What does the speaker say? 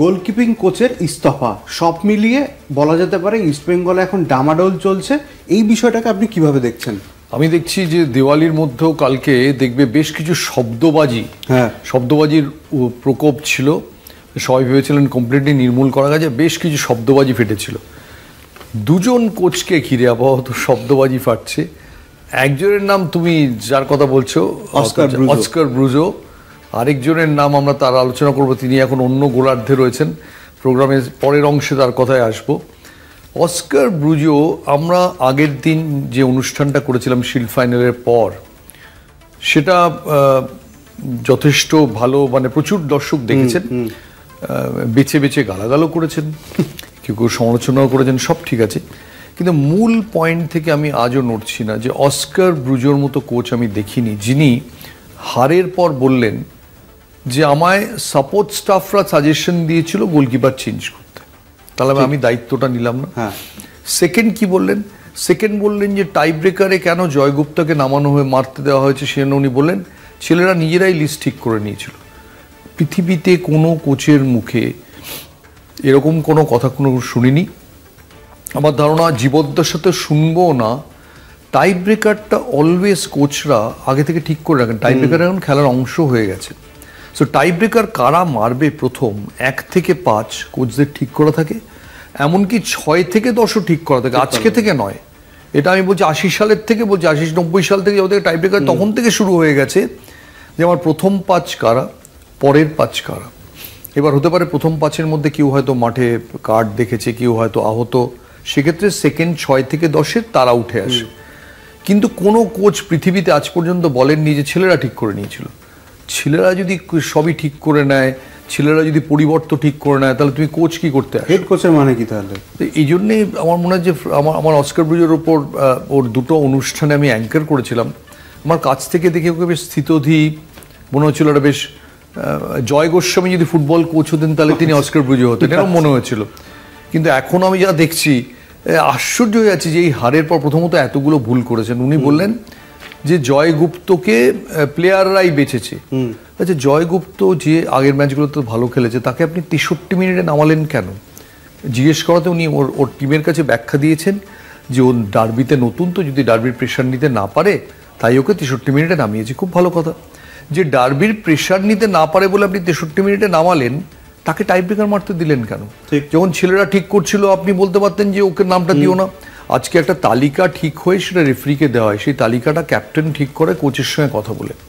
গোলকিপিং কোচের ইস্তফা সব মিলিয়ে বলা যেতে পারে ইস্টবেঙ্গলে এখন ডামাডোল চলছে। এই বিষয়টাকে আপনি কিভাবে দেখছেন? আমি দেখছি যে দেওয়ালির মধ্যেও কালকে দেখবে বেশ কিছু শব্দবাজির প্রকোপ ছিল। সবাই ভেবেছিলেন কমপ্লিটলি নির্মূল করা গেছে, বেশ কিছু শব্দবাজি ফেটেছিল। দুজন কোচকে ঘিরে আপাতত শব্দবাজি ফাটছে। একজনের নাম তুমি যার কথা বলছো অস্কার ব্রুজো, আরেকজনের নাম আমরা তার আলোচনা করব, তিনি এখন অন্য গোলার্ধে রয়েছেন। প্রোগ্রামের পরের অংশে তার কথায় আসবো। অস্কার ব্রুজো, আমরা আগের দিন যে অনুষ্ঠানটা করেছিলাম শিল্ড ফাইনালের পর, সেটা যথেষ্ট ভালো, মানে প্রচুর দর্শক দেখেছেন, বেছে বেছে গালাগালও করেছেন, কেউ কেউ সমালোচনাও করেছেন, সব ঠিক আছে। কিন্তু মূল পয়েন্ট থেকে আমি আজও নড়ছি না যে অস্কার ব্রুজোর মতো কোচ আমি দেখিনি, যিনি হারের পর বললেন যে আমায় সাপোর্ট স্টাফরা সাজেশন দিয়েছিল গোলকিপার চেঞ্জ করতে, তাহলে আমি দায়িত্বটা নিলাম না। সেকেন্ড কি বললেন? সেকেন্ড বললেন যে টাই ব্রেকারে কেন জয়গুপ্তাকে নামানো হয়ে মারতে দেওয়া হয়েছে, সেজন্য উনি বললেন ছেলেরা নিজেরাই লিস্ট ঠিক করে নিয়েছিল। পৃথিবীতে কোনো কোচের মুখে এরকম কোনো কথা কোনো শুনিনি, আমার ধারণা জীবদ্দশাতে শুনবো না। টাই ব্রেকারটা অলওয়েজ কোচরা আগে থেকে ঠিক করে রাখেন। টাই ব্রেকার এখন খেলার অংশ হয়ে গেছে। সো টাই ব্রেকার কারা মারবে প্রথম 1 থেকে 5 কোচদের ঠিক করা থাকে, এমনকি 6 থেকে 10ও ঠিক করা থাকে, আজকে থেকে নয়। এটা আমি বলছি 80 সালের থেকে, বলছি 80-90 সাল থেকে, যখন থেকে টাই ব্রেকার তখন থেকে শুরু হয়ে গেছে যে আমার প্রথম 5 কারা, পরের 5 কারা। এবার হতে পারে প্রথম 5-এর মধ্যে কেউ হয়তো মাঠে কার্ড দেখেছে, কেউ হয়তো আহত, সেক্ষেত্রে সেকেন্ড 6 থেকে 10-এর তারা উঠে আসে। কিন্তু কোনো কোচ পৃথিবীতে আজ পর্যন্ত বলেননি যে ছেলেরা ঠিক করে নিয়েছিল। ছেলেরা যদি সবই ঠিক করে নেয়, ছেলেরা যদি পরিবর্তন ঠিক করে নেয়, তাহলে তুমি কোচ কি করতে আসো? হেড কোচের মানে কি তাহলে? এই জন্যেই আমার মনে হয় যে আমার অস্কার ব্রুজোর ওপর ওর দুটো অনুষ্ঠানে আমি অ্যাঙ্কার করেছিলাম। আমার কাছ থেকে দেখে ওকে বেশ স্থিতধী মনে হচ্ছিল। ওটা বেশ জয় গোস্বামী যদি ফুটবল কোচ হতেন তাহলে তিনি অস্কার ব্রুজো হতেন, এরকম মনে হয়েছিল। কিন্তু এখন আমি যা দেখছি আশ্চর্য হয়ে যাচ্ছি যে এই হারের পর প্রথমত এতগুলো ভুল করেছেন। উনি বললেন যে জয়গুপ্তকে প্লেয়াররাই বেঁচেছে। আচ্ছা, জয়গুপ্ত যে আগের ম্যাচগুলোতে ভালো খেলেছে, তাকে আপনি 63 মিনিটে নামালেন কেন? জিজ্ঞেস করাতে উনি ওর টিমের কাছে ব্যাখ্যা দিয়েছেন যে ও ডার্বিতে নতুন, তো যদি ডার্বির প্রেশার নিতে না পারে তাই ওকে 63 মিনিটে নামিয়েছে। খুব ভালো কথা। যে ডার্বির প্রেশার নিতে না পারে বলে আপনি 63 মিনিটে নামালেন, তাকে টাই ব্রেকার মারতে দিলেন কেন? যখন ছেলেরা ঠিক করছিল আপনি বলতে পারতেন যে ওকে নামটা দিও না। আজকে একটা তালিকা ঠিক হয়ে সেটা রেফারিকে দেওয়া হয়, সেই তালিকাটা ক্যাপ্টেন ঠিক করে কোচের সঙ্গে কথা বলে।